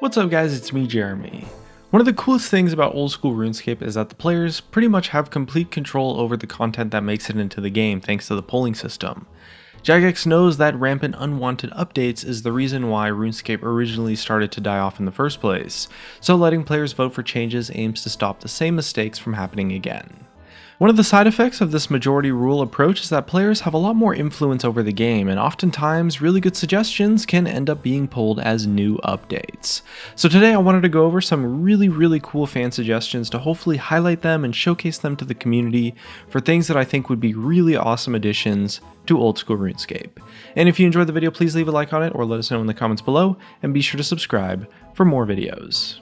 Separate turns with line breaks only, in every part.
What's up guys, it's me Jeremy. One of the coolest things about old school RuneScape is that the players pretty much have complete control over the content that makes it into the game thanks to the polling system. Jagex knows that rampant unwanted updates is the reason why RuneScape originally started to die off in the first place, so letting players vote for changes aims to stop the same mistakes from happening again. One of the side effects of this majority rule approach is that players have a lot more influence over the game, and oftentimes really good suggestions can end up being pulled as new updates. So today I wanted to go over some really cool fan suggestions to hopefully highlight them and showcase them to the community for things that I think would be really awesome additions to old school RuneScape. And if you enjoyed the video, please leave a like on it or let us know in the comments below, and be sure to subscribe for more videos.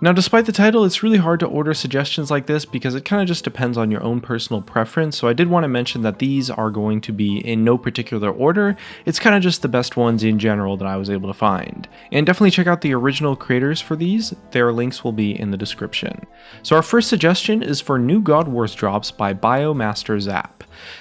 Now, despite the title, it's really hard to order suggestions like this because it kind of just depends on your own personal preference, so I did want to mention that these are going to be in no particular order. It's kind of just the best ones in general that I was able to find. And definitely check out the original creators for these, their links will be in the description. So our first suggestion is for new God Wars drops by BioMasterZap.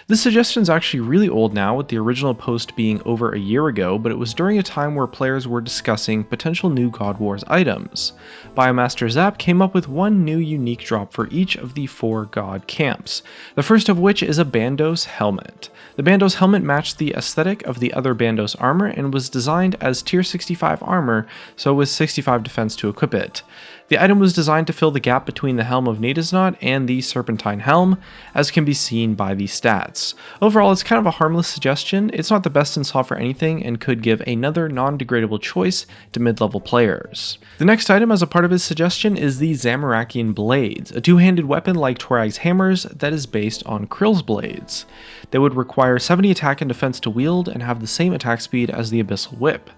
This suggestion is actually really old now, with the original post being over a year ago, but it was during a time where players were discussing potential new God Wars items. BioMasterZap came up with one new unique drop for each of the 4 god camps, the first of which is a Bandos helmet. The Bandos helmet matched the aesthetic of the other Bandos armor and was designed as tier 65 armor, so with 65 defense to equip it. The item was designed to fill the gap between the Helm of Nadasnot and the Serpentine Helm, as can be seen by the stats. Overall, it's kind of a harmless suggestion. It's not the best install for anything and could give another non-degradable choice to mid-level players. The next item as a part of his suggestion is the Zamorakian Blades, a two-handed weapon like Torag's hammers that is based on Krill's blades. They would require 70 attack and defense to wield and have the same attack speed as the Abyssal Whip.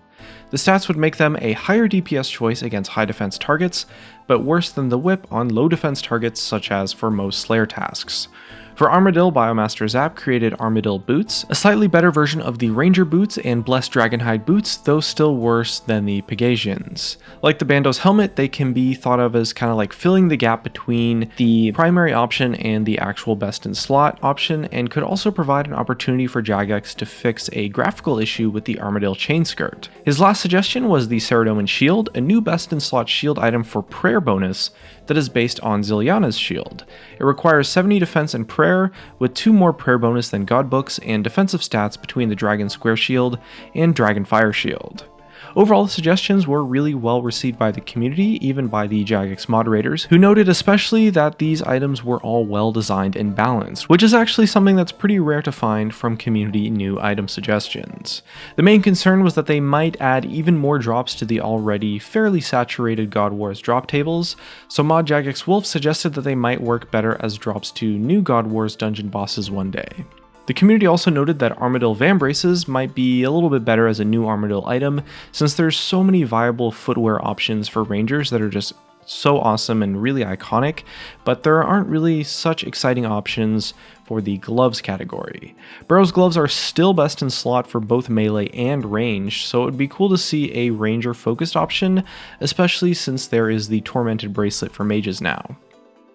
The stats would make them a higher DPS choice against high defense targets, but worse than the whip on low defense targets such as for most Slayer tasks. For Armadil, BioMasterZap created Armadil Boots, a slightly better version of the Ranger Boots and Blessed Dragonhide Boots, though still worse than the Pegasians. Like the Bandos helmet, they can be thought of as kind of like filling the gap between the primary option and the actual best in slot option, and could also provide an opportunity for Jagex to fix a graphical issue with the Armadil chain skirt. His last suggestion was the Ceradoman Shield, a new best in slot shield item for prayer bonus that is based on Zilyana's shield. It requires 70 defense and prayer, with 2 more prayer bonus than God books and defensive stats between the Dragon Square Shield and Dragon Fire Shield. Overall, the suggestions were really well received by the community, even by the Jagex moderators, who noted especially that these items were all well designed and balanced, which is actually something that's pretty rare to find from community new item suggestions. The main concern was that they might add even more drops to the already fairly saturated God Wars drop tables, so mod Jagex Wolf suggested that they might work better as drops to new God Wars dungeon bosses one day. The community also noted that Armadil Vambraces might be a little bit better as a new Armadil item, since there's so many viable footwear options for Rangers that are just so awesome and really iconic, but there aren't really such exciting options for the gloves category. Burrow's gloves are still best in slot for both melee and range, so it would be cool to see a ranger focused option, especially since there is the Tormented Bracelet for mages now.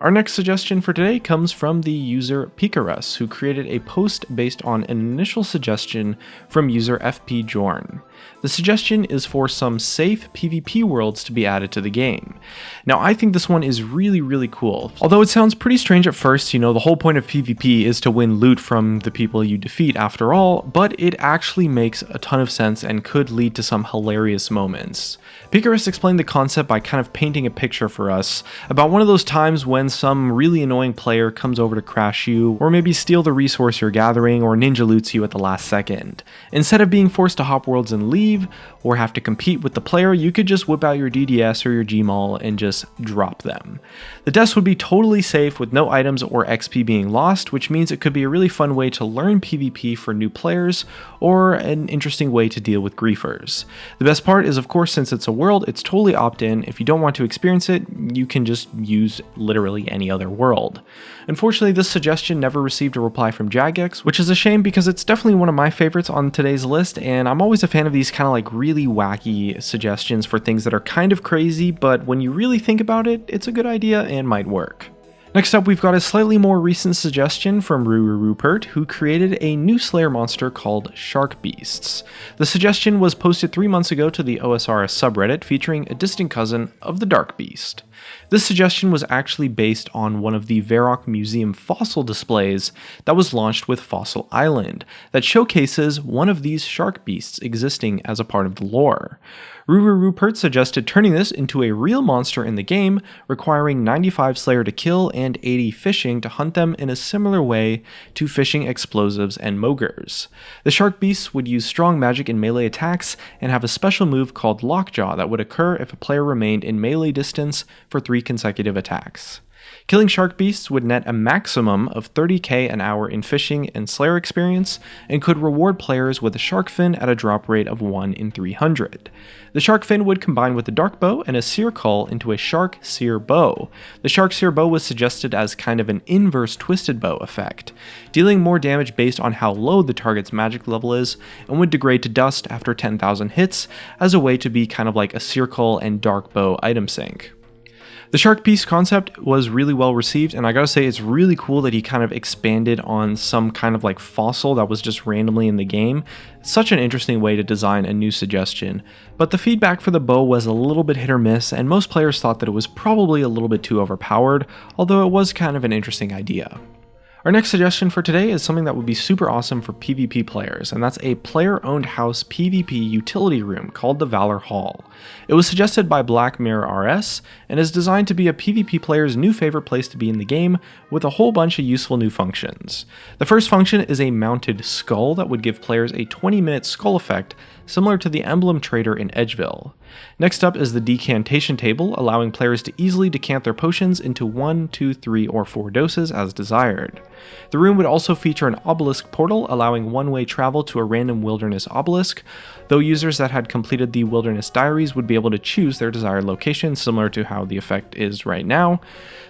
Our next suggestion for today comes from the user Pikaras, who created a post based on an initial suggestion from user FP Jorn. The suggestion is for some safe PvP worlds to be added to the game. Now, I think this one is really cool. Although it sounds pretty strange at first, the whole point of PvP is to win loot from the people you defeat after all, but it actually makes a ton of sense and could lead to some hilarious moments. Pikaras explained the concept by kind of painting a picture for us about one of those times when some really annoying player comes over to crash you, or maybe steal the resource you're gathering, or ninja loots you at the last second. Instead of being forced to hop worlds and leave, or have to compete with the player, you could just whip out your DDS or your Gmaul and just drop them. The deaths would be totally safe with no items or XP being lost, which means it could be a really fun way to learn PvP for new players, or an interesting way to deal with griefers. The best part is, of course, since it's a world, it's totally opt-in. If you don't want to experience it, you can just use literally any other world. Unfortunately, this suggestion never received a reply from Jagex, which is a shame because it's definitely one of my favorites on today's list, and I'm always a fan of these kind of like really wacky suggestions for things that are kind of crazy, but when you really think about it, it's a good idea and might work. Next up, we've got a slightly more recent suggestion from Rururupert, who created a new Slayer monster called Shark Beasts. The suggestion was posted 3 months ago to the OSRS subreddit, featuring a distant cousin of the Dark Beast. This suggestion was actually based on one of the Varrock Museum fossil displays that was launched with Fossil Island, that showcases one of these shark beasts existing as a part of the lore. Rururupert suggested turning this into a real monster in the game, requiring 95 Slayer to kill and 80 fishing to hunt them in a similar way to fishing explosives and Mogres. The shark beasts would use strong magic and melee attacks and have a special move called Lockjaw that would occur if a player remained in melee distance for 3 consecutive attacks. Killing shark beasts would net a maximum of 30k an hour in fishing and Slayer experience, and could reward players with a shark fin at a drop rate of 1 in 300. The shark fin would combine with a dark bow and a seer cull into a shark seer bow. The shark seer bow was suggested as kind of an inverse twisted bow effect, dealing more damage based on how low the target's magic level is, and would degrade to dust after 10,000 hits as a way to be kind of like a seer cull and dark bow item sync. The shark beast concept was really well received, and I gotta say it's really cool that he kind of expanded on some kind of like fossil that was just randomly in the game. It's such an interesting way to design a new suggestion, but the feedback for the bow was a little bit hit or miss, and most players thought that it was probably a little bit too overpowered, although it was kind of an interesting idea. Our next suggestion for today is something that would be super awesome for PvP players, and that's a player-owned house PvP utility room called the Valor Hall. It was suggested by Black Mirror RS, and is designed to be a PvP player's new favorite place to be in the game, with a whole bunch of useful new functions. The first function is a mounted skull that would give players a 20-minute skull effect, similar to the emblem trader in Edgeville. Next up is the decantation table, allowing players to easily decant their potions into 1, 2, 3, or 4 doses as desired. The room would also feature an obelisk portal, allowing one-way travel to a random wilderness obelisk, though users that had completed the wilderness diaries would be able to choose their desired location, similar to how the effect is right now.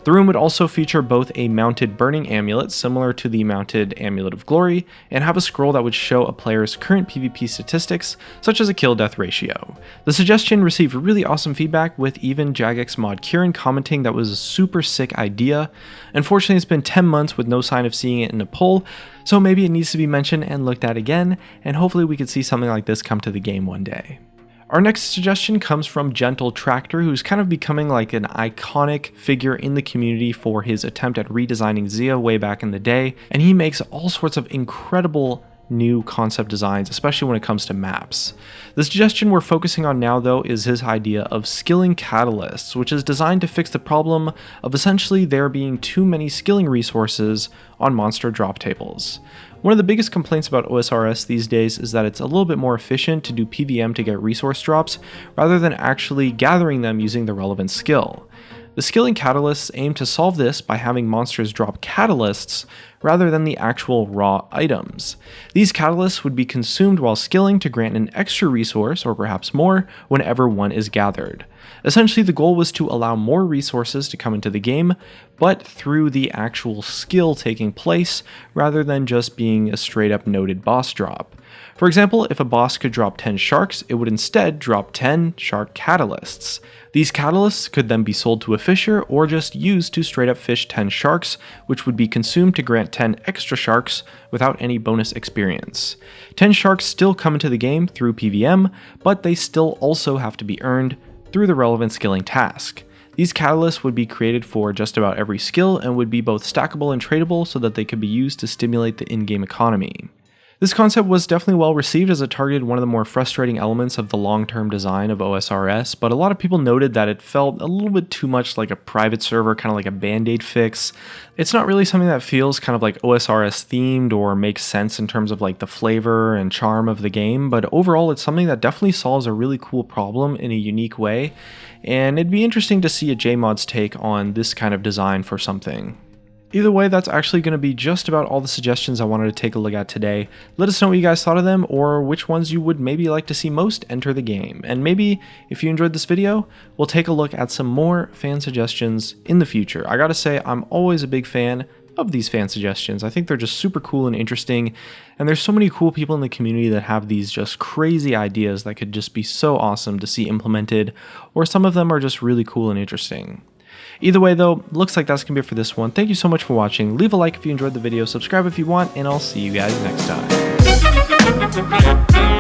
The room would also feature both a mounted burning amulet, similar to the mounted Amulet of Glory, and have a scroll that would show a player's current PvP statistics, such as a kill-death ratio. The suggestion received really awesome feedback, with even Jagex mod Kieran commenting that was a super sick idea. Unfortunately, it's been 10 months with no sign of seeing it in a poll, so maybe it needs to be mentioned and looked at again, and hopefully we could see something like this come to the game one day. Our next suggestion comes from Gentle Tractor, who's kind of becoming like an iconic figure in the community for his attempt at redesigning Zia way back in the day, and he makes all sorts of incredible new concept designs, especially when it comes to maps. The suggestion we're focusing on now, though, is his idea of skilling catalysts, which is designed to fix the problem of essentially there being too many skilling resources on monster drop tables. One of the biggest complaints about OSRS these days is that it's a little bit more efficient to do PVM to get resource drops, rather than actually gathering them using the relevant skill. The skilling catalysts aim to solve this by having monsters drop catalysts rather than the actual raw items. These catalysts would be consumed while skilling to grant an extra resource, or perhaps more, whenever one is gathered. Essentially, the goal was to allow more resources to come into the game, but through the actual skill taking place, rather than just being a straight up noted boss drop. For example, if a boss could drop 10 sharks, it would instead drop 10 shark catalysts. These catalysts could then be sold to a fisher, or just used to straight up fish 10 sharks, which would be consumed to grant 10 extra sharks without any bonus experience. 10 sharks still come into the game through PVM, but they still also have to be earned through the relevant skilling task. These catalysts would be created for just about every skill, and would be both stackable and tradable so that they could be used to stimulate the in-game economy. This concept was definitely well received, as it targeted one of the more frustrating elements of the long-term design of OSRS, but a lot of people noted that it felt a little bit too much like a private server, kind of like a band-aid fix. It's not really something that feels kind of like OSRS themed or makes sense in terms of like the flavor and charm of the game, but overall it's something that definitely solves a really cool problem in a unique way, and it'd be interesting to see a JMod's take on this kind of design for something. Either way, that's actually going to be just about all the suggestions I wanted to take a look at today. Let us know what you guys thought of them, or which ones you would maybe like to see most enter the game. And maybe, if you enjoyed this video, we'll take a look at some more fan suggestions in the future. I gotta say, I'm always a big fan of these fan suggestions. I think they're just super cool and interesting, and there's so many cool people in the community that have these just crazy ideas that could just be so awesome to see implemented, or some of them are just really cool and interesting. Either way though, looks like that's gonna be it for this one. Thank you so much for watching. Leave a like if you enjoyed the video, subscribe if you want, and I'll see you guys next time.